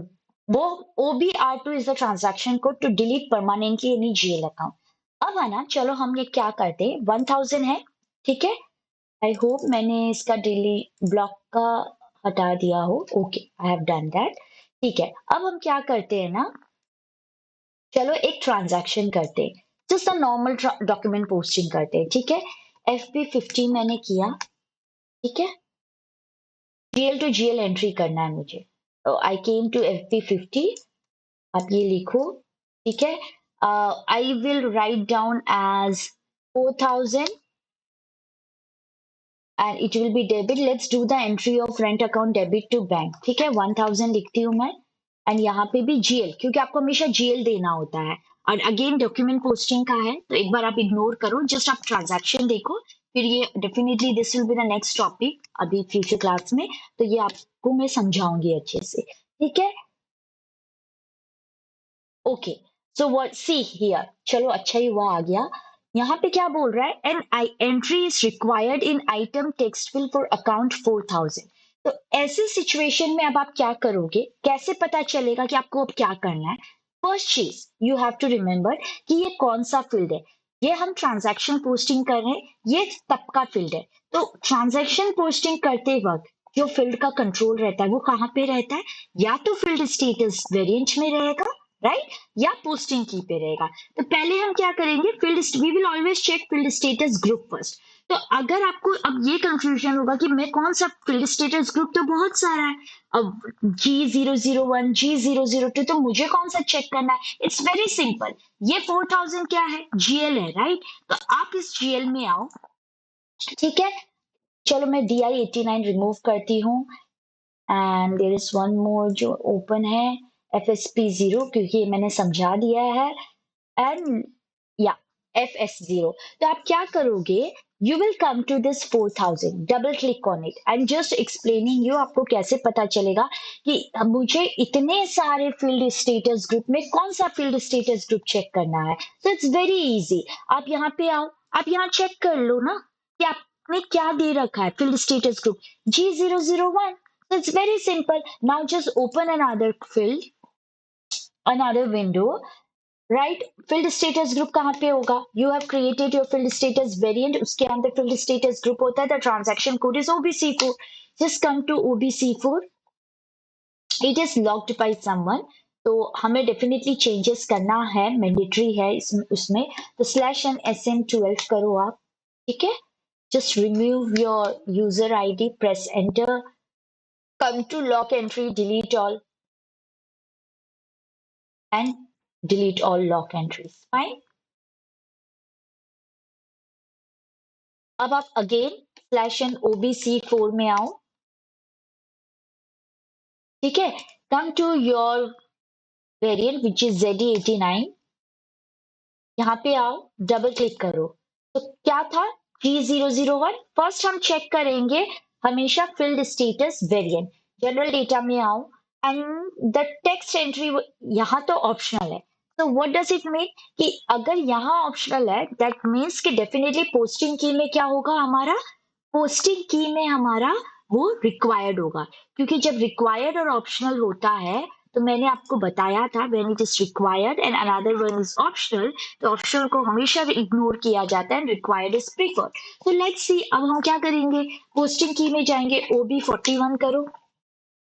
वो OBR2 is the transaction code to delete permanently any GL account. अब है ना, चलो हम ये क्या करते हैं, 1000 है। ठीक है, आई होप मैंने इसका डेली ब्लॉक का हटा दिया हो। Okay, I have done that. ठीक है, अब हम क्या करते हैं ना, चलो एक ट्रांजैक्शन करते हैं, just a normal document posting करते हैं। ठीक है, FP50 मैंने किया। ठीक है, GL टू GL एंट्री करना है मुझे, आई केम टू FP50, आप ये लिखो। ठीक है, I will write down as 4000 and it will be debit, let's do the entry of rent account debit to bank। ठीक है, 1000 लिखती हूँ मैं, एंड यहाँ पे भी GL, क्योंकि आपको हमेशा GL देना होता है, और अगेन डॉक्यूमेंट पोस्टिंग का है तो एक बार आप इग्नोर करो, जस्ट आप ट्रांजैक्शन देखो, फिर ये definitely this will be the next topic अभी फ्यूचर क्लास में, तो ये आपको मैं समझाऊंगी अच्छे से। ठीक है, okay, so what see here, चलो अच्छा ही हुआ आ गया। यहाँ पे क्या बोल रहा है, an I entry is required in item text field for account 4000। तो ऐसे सिचुएशन में अब आप क्या करोगे, कैसे पता चलेगा कि आपको अब क्या करना है? फर्स्ट चीज यू हैव टू रिमेम्बर कि ये कौन सा फील्ड है। ये हम ट्रांजैक्शन पोस्टिंग कर रहे हैं, ये तब का फील्ड है। तो ट्रांजैक्शन पोस्टिंग करते वक्त जो फील्ड का कंट्रोल रहता है वो कहाँ पे रहता है? या तो फील्ड स्टेटस वेरिएंट में रहेगा, राइट, या पोस्टिंग की पे रहेगा। तो पहले हम क्या करेंगे, field we will always check field status group first. तो अगर आपको अब ये कंफ्यूजन होगा कि मैं कौन सा फील्ड स्टेटस ग्रुप, तो बहुत सारा है। अब G001 G002, तो मुझे कौन सा चेक करना है? It's very simple. ये 4000 क्या है? जीएल है, राइट। तो आप इस जीएल में आओ, ठीक है। चलो मैं DI89 रिमूव करती हूँ, and there is one more जो ओपन है, FSP0, क्योंकि ये मैंने समझा दिया है। एंड या FS0। तो आप क्या करोगे, you will come to this 4000, double click on it and just explaining you आपको कैसे पता चलेगा कि अब मुझे इतने सारे फील्ड स्टेटस ग्रुप में कौन सा फील्ड स्टेटस ग्रुप चेक करना है। So it's very easy. आप यहाँ पे आओ, आप यहाँ चेक कर लो ना कि आपने क्या दे रखा है field status group, G001। So it's very simple. Now just open another window, right. Field status group कहाँ पे होगा? You have created your field status variant, उसके अंदर फील्ड स्टेटस ग्रुप होता है। The transaction code is OBC4। Just come to OBC4। It is locked by someone, तो हमें डेफिनेटली चेंजेस करना है, मैंडेटरी है इसमें उसमें। तो /n/sn12 करो आप, ठीक है। Just remove your user ID, press enter, come to lock entry, delete all and delete all lock entries, fine. अब आप अगेन /n/OBC4 में आओ, ठीक है। Come to your variant which is ZE89, यहाँ पे आओ, डबल क्लिक करो। तो क्या था? G001। फर्स्ट हम चेक करेंगे हमेशा field status variant. General data में आओ एंड द टेक्स्ट एंट्री यहाँ तो ऑप्शनल है। तो व्हाट डज इट मीन कि अगर यहाँ ऑप्शनल है, दैट मीन्स कि डेफिनेटली पोस्टिंग की में क्या होगा हमारा, पोस्टिंग की में हमारा वो रिक्वायर्ड होगा। क्योंकि जब रिक्वायर्ड और ऑप्शनल होता है, तो मैंने आपको बताया था, when it is required and another one is optional, तो ऑप्शनल को हमेशा इग्नोर किया जाता है, रिक्वायर्ड इज प्रीफर्ड। तो लेट्स सी, अब हम क्या करेंगे, पोस्टिंग की में जाएंगे, OB41 करो।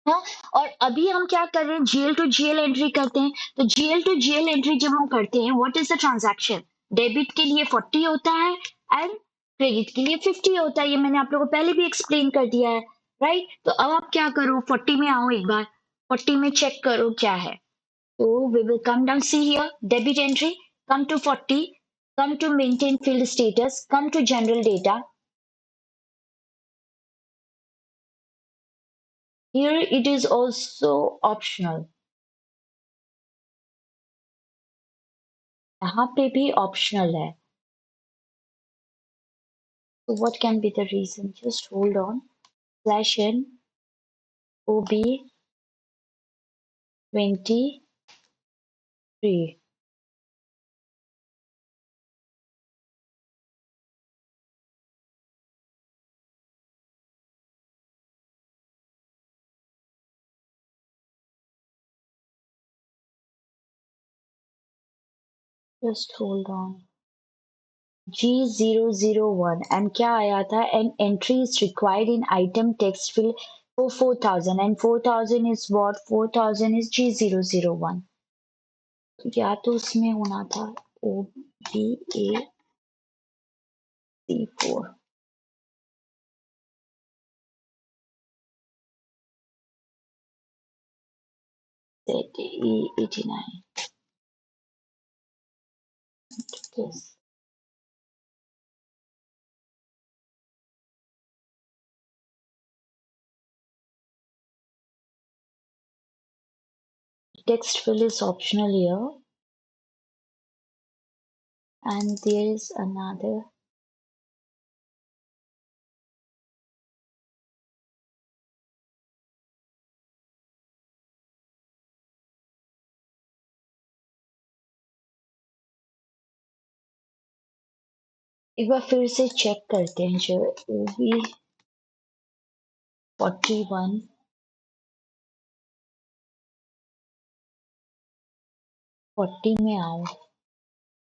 हाँ, और अभी हम क्या कर रहे हैं, GL टू GL एंट्री करते हैं। तो GL टू GL एंट्री जब हम करते हैं, what is the transaction? Debit के लिए 40 होता है एंड क्रेडिट के लिए 50 होता है। ये मैंने आप लोगों को पहले भी एक्सप्लेन कर दिया है, राइट। तो अब आप क्या करो, 40 में आओ, एक बार 40 में चेक करो क्या है। तो we will come down, see here debit entry, come to 40, come to maintain field status, come to general data. Here it is also optional. यहाँ पे भी optional है. So what can be the reason? Just hold on. /n OB23. Just hold on. G001 and क्या आया था? An entry is required in item text field for 4000 and 4000 is what? 4000 is G001. या तो उसमें होना था OBAC4. ZE89. This. Text fill is optional here. And there is another. एक बार फिर से चेक करते हैं जो OB 41 40 में आओ,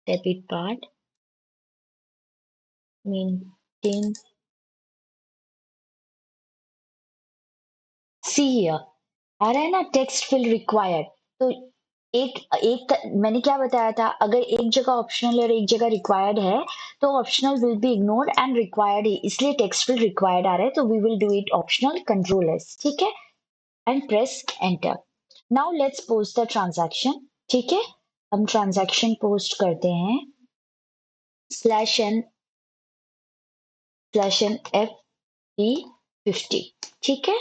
debit part maintain see here, आ रहा है ना टेक्स्ट फिल रिक्वायर्ड। तो एक एक मैंने क्या बताया था, अगर एक जगह ऑप्शनल और एक जगह रिक्वायर्ड है तो optional will be ignored and required इसलिए टेक्स्ट फिल रिक्वायर्ड आ रहा है, तो we will do it optional control S, ठीक है, and press enter. Now let's post the transaction, ठीक है, हम ट्रांजैक्शन पोस्ट करते हैं /n FP50, ठीक है,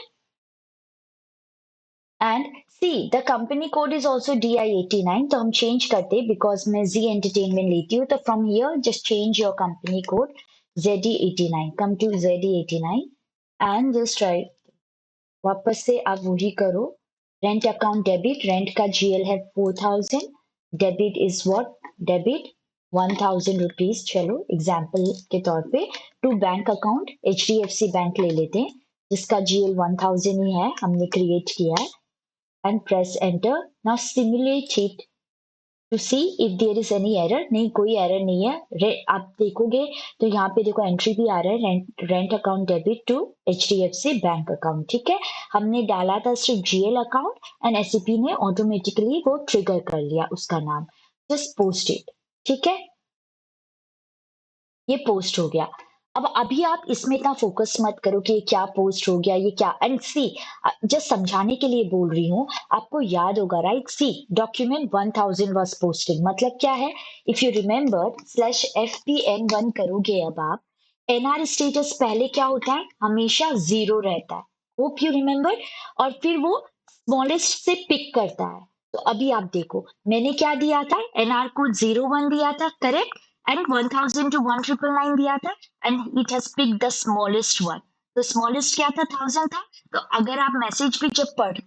and see the company code is also DI89, तो हम चेंज करते बिकॉज मैं Z एंटरटेनमेंट लेती हूँ, तो from here just change your company code ZD89, come to ZD89 and just write, वापस से आप वही करो, रेंट अकाउंट डेबिट, रेंट का GL है 4000, debit is what, debit 1000 rupees, चलो एग्जाम्पल के तौर पे, to bank account HDFC bank ले लेते हैं जिसका GL 1000 ही है, हमने क्रिएट किया है, and press enter. Now simulate it to see if there is any error. नहीं, कोई एरर नहीं है, आप देखोगे तो यहाँ पे देखो एंट्री भी आ रहा है, rent account debit to HDFC bank account, ठीक है, हमने डाला था सिर्फ GL अकाउंट एंड SAP ने ऑटोमेटिकली वो ट्रिगर कर लिया उसका नाम, जस्ट पोस्ट इट, ठीक है, ये पोस्ट हो गया। अब अभी आप इसमें इतना फोकस मत करो कि ये क्या पोस्ट हो गया, ये क्या, एंड सी जस्ट समझाने के लिए बोल रही हूँ, आपको याद होगा right, see document 1000 was posted, मतलब क्या है, इफ यू रिमेंबर /FPN1 करोगे अब आप, NR स्टेटस पहले क्या होता है, हमेशा 0 रहता है, होप यू रिमेंबर, और फिर वो स्मॉलेस्ट से पिक करता है, तो अभी आप देखो मैंने क्या दिया था, NR को 01 दिया था, करेक्ट, and 1000 to 1999 दिया था, and it has picked the smallest one, तो smallest क्या था, 1000 था, तो अगर आप मैसेज भी जब पढ़,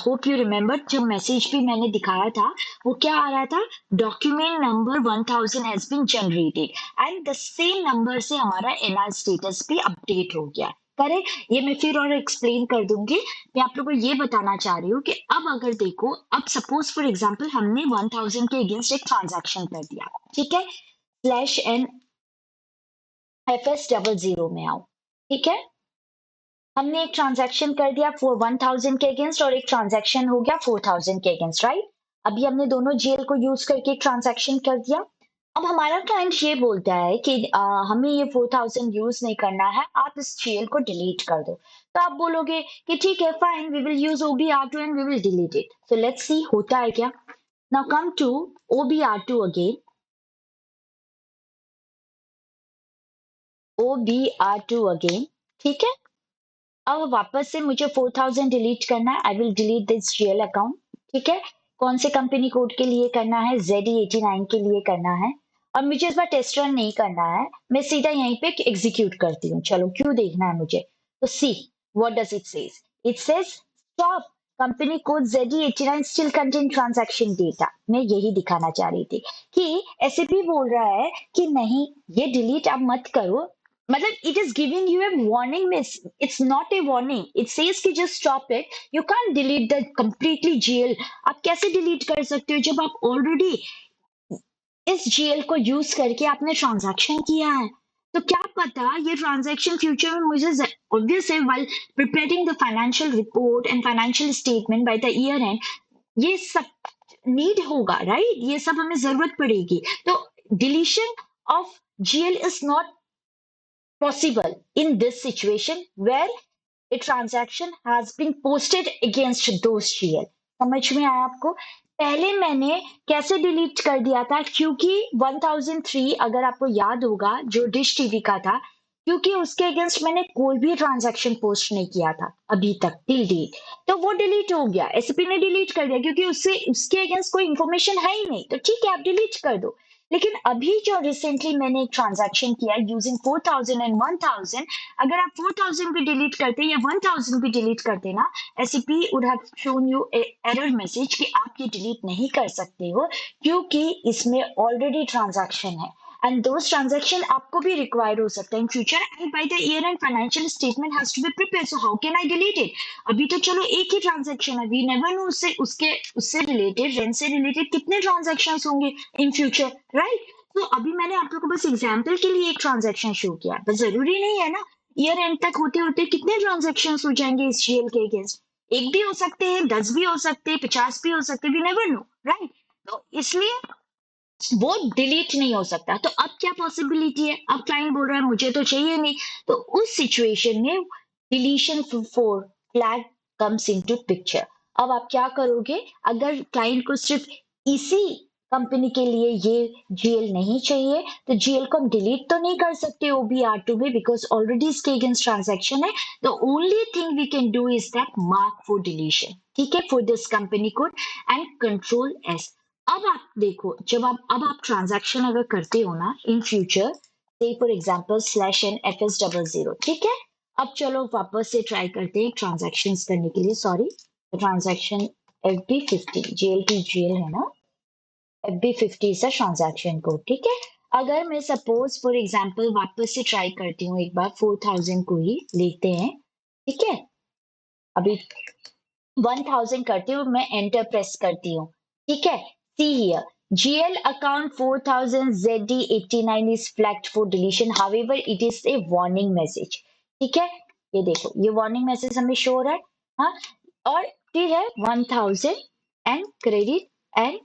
होप यू रिमेम्बर जब मैसेज भी मैंने दिखाया था वो क्या आ रहा था, document number 1000 has been generated and the same number से हमारा NR स्टेटस भी अपडेट हो गया, करेक्ट, ये मैं फिर और एक्सप्लेन कर दूंगी, मैं आप लोगों को ये बताना चाह रही हूँ कि अब अगर देखो, अब सपोज फॉर एग्जांपल हमने 1000 के अगेंस्ट एक ट्रांजैक्शन कर दिया, ठीक है, /n FS00 में आओ, ठीक है, हमने एक ट्रांजैक्शन कर दिया फॉर 1000 के अगेंस्ट और एक ट्रांजैक्शन हो गया 4000 के अगेंस्ट, राइट, अभी हमने दोनों GL को यूज करके एक ट्रांजैक्शन कर दिया। अब हमारा क्लाइंट ये बोलता है कि हमें ये 4000 यूज नहीं करना है, आप इस GL को डिलीट कर दो, तो आप बोलोगे कि ठीक है fine, we will use OBR2 and we will delete it, so let's see होता है क्या। Now come to OBR2 again, OBR2 again, ठीक है, अब वापस से मुझे 4000 डिलीट करना है, I will delete this GL account, ठीक है, कौन से कंपनी कोड के लिए करना है, ZE89 के लिए करना है, और मुझे इस बार टेस्ट रन नहीं करना है, मैं सीधा यहीं पे एग्जीक्यूट करती हूँ, चलो क्यों देखना है मुझे, तो see what does it says stop, company code ZE89 still contain transaction data, मैं यही दिखाना चाह रही थी कि SAP बोल रहा है कि नहीं ये डिलीट आप मत करो, मतलब it is giving you a warning miss, it's not a warning, it says कि just stop it, you can't delete the completely GL, आप कैसे डिलीट कर सकते हो जब आप ऑलरेडी इस GL को यूज करके आपने ट्रांजैक्शन किया है, तो क्या पता ये ट्रांजैक्शन फ्यूचर में मुझे ऑब्वियस है, while preparing the financial report and financial statement by the year end, ये सब नीड होगा राइट, ये सब हमें जरूरत पड़ेगी, तो deletion of GL is not possible in this situation where a transaction has been posted against those GL, समझ में आया आपको, पहले मैंने कैसे डिलीट कर दिया था, क्योंकि 1003 अगर आपको याद होगा जो डिश टीवी का था, क्योंकि उसके अगेंस्ट मैंने कोई भी ट्रांजैक्शन पोस्ट नहीं किया था अभी तक टिल डेट, तो वो डिलीट हो गया, SAP ने डिलीट कर दिया क्योंकि उससे उसके अगेंस्ट कोई इंफॉर्मेशन है ही नहीं, तो ठीक है आप डिलीट कर दो, लेकिन अभी जो रिसेंटली मैंने एक ट्रांजैक्शन किया यूजिंग 4000 एंड 1000, अगर आप 4000 भी डिलीट करते या 1000 भी डिलीट करते ना, SAP would have shown you a error message कि आप ये डिलीट नहीं कर सकते हो क्योंकि इसमें ऑलरेडी ट्रांजैक्शन है, and those transaction आपको भी required हो सकता है in future, and by the year end financial statement has to be prepared, so how can I delete it? अभी तो चलो एक ही transaction है, we never know उससे related, rent से related कितने transactions होंगे in future, right? तो अभी मैंने आप लोगों को बस एग्जाम्पल के लिए एक ट्रांजेक्शन शो किया, बस जरूरी नहीं है ना ईयर एंड तक होते होते कितने ट्रांजेक्शन हो जाएंगे इस जीएल के अगेंस्ट। एक भी हो सकते हैं, 10 भी हो सकते हैं, 50 भी हो सकते हैं, वी नेवर नो, राइट? तो इसलिए वो डिलीट नहीं हो सकता। तो अब क्या पॉसिबिलिटी है, अब क्लाइंट बोल रहा है मुझे तो चाहिए नहीं, तो उस सिचुएशन में deletion for flag comes into picture. अब आप क्या करोगे, अगर क्लाइंट को सिर्फ इसी कंपनी के लिए ये जीएल नहीं चाहिए, तो जीएल को हम डिलीट तो नहीं कर सकते ओबीआर2 में, बिकॉज ऑलरेडी इसके अगेंस्ट ट्रांजैक्शन है। The only thing we can do is that mark for deletion, ठीक है, for this company code and control S. अब आप देखो, जब आप ट्रांजैक्शन अगर करते हो ना in future, say for example slash N F S double zero, ठीक है। अब चलो वापस से ट्राई करते हैं ट्रांजैक्शन करने के लिए, sorry transaction F B 50 GL T GL है ना, F B 50 is a transaction code, ठीक है। अगर मैं सपोज फॉर एग्जांपल वापस से ट्राई करती हूँ, एक बार 4000 को ही लेते हैं, ठीक है। अभी 1000 करती हूँ, मैं एंटर प्रेस करती हूँ, ठीक है। See here, GL account 4000 ZD89 is flagged for deletion. However, it is a warning message. ठीक है, ये देखो ये वार्निंग मैसेज हमें शो हो रहा है, हाँ। और फिर है 1000 एंड क्रेडिट एंड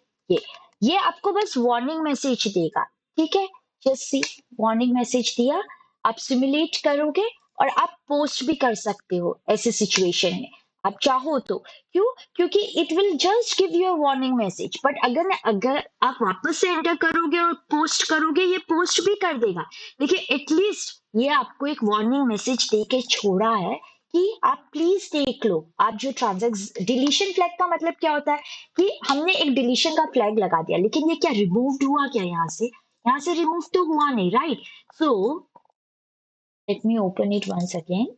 ये आपको बस वार्निंग मैसेज देगा, ठीक है। जस्ट सी, वार्निंग मैसेज दिया, आप सिमुलेट करोगे और आप पोस्ट भी कर सकते हो ऐसे सिचुएशन में, आप चाहो तो। क्यों? क्योंकि it will just give you a warning message, but अगर आप वापस से एंटर करोगे और पोस्ट करोगे, ये पोस्ट भी कर देगा, लेकिन एटलीस्ट ये आपको एक वार्निंग मैसेज दे के छोड़ा है कि आप प्लीज देख लो। आप जो ट्रांजेक्शन डिलीशन फ्लैग का मतलब क्या होता है कि हमने एक डिलीशन का फ्लैग लगा दिया, लेकिन ये क्या रिमूव्ड हुआ क्या यहाँ से रिमूव तो हुआ नहीं, right? So let me open it once again.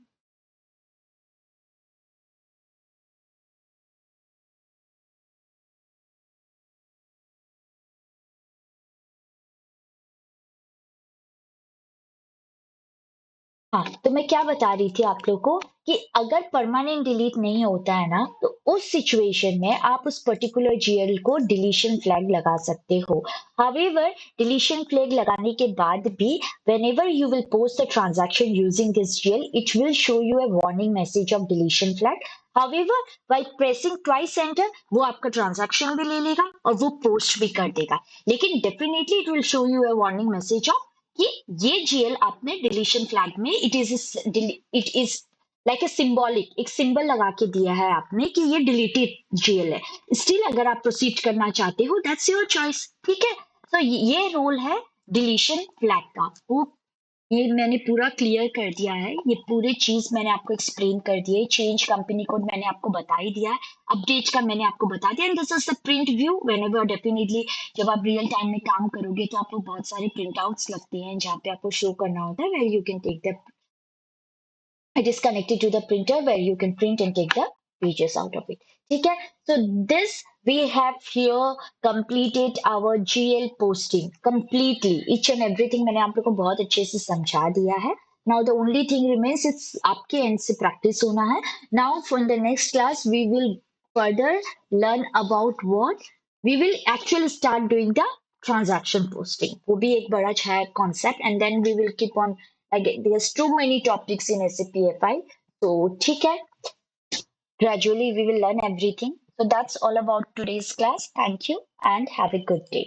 हाँ, तो मैं क्या बता रही थी आप लोग को कि अगर परमानेंट डिलीट नहीं होता है ना, तो उस सिचुएशन में आप उस पर्टिकुलर जीएल को डिलीशन फ्लैग लगा सकते हो। हाउएवर, डिलीशन फ्लैग लगाने के बाद भी whenever you will post a transaction using this GL, it will show you a warning message of deletion flag. However, while pressing twice enter, वो आपका ट्रांजैक्शन भी ले लेगा और वो पोस्ट भी कर देगा, लेकिन definitely it will show you a warning message of कि ये जीएल आपने डिलीशन फ्लैग में, it is like a symbolic, एक सिंबल लगा के दिया है आपने कि ये डिलीटेड जीएल है। स्टिल अगर आप प्रोसीड करना चाहते हो, दैट्स योर चॉइस, ठीक है। तो ये रोल है डिलीशन फ्लैग का। वो ये मैंने पूरा क्लियर कर दिया है, ये पूरी चीज मैंने आपको एक्सप्लेन कर दी है। चेंज कंपनी कोड मैंने आपको बता ही दिया है, अपडेट का मैंने आपको बता दिया, and this is the print view. Whenever definitely जब आप रियल टाइम में काम करोगे तो आपको बहुत सारे प्रिंट आउट्स लगते हैं जहाँ पे आपको शो करना होता है, where you can take the, it is connected to the printer where you can print and take the pages out of it, ठीक है। So this we have here completed our GL posting completely, each and everything मैंने आप लोग को बहुत अच्छे से समझा दिया है। Now the only thing remains, it's आपके end से practice होना है। Now for the next class we will further learn about what we will actually start doing the transaction posting, वो भी एक बड़ा अच्छा concept, and then we will keep on, again there's too many topics in SAP FI, so ठीक है, gradually we will learn everything. So that's all about today's class. Thank you and have a good day.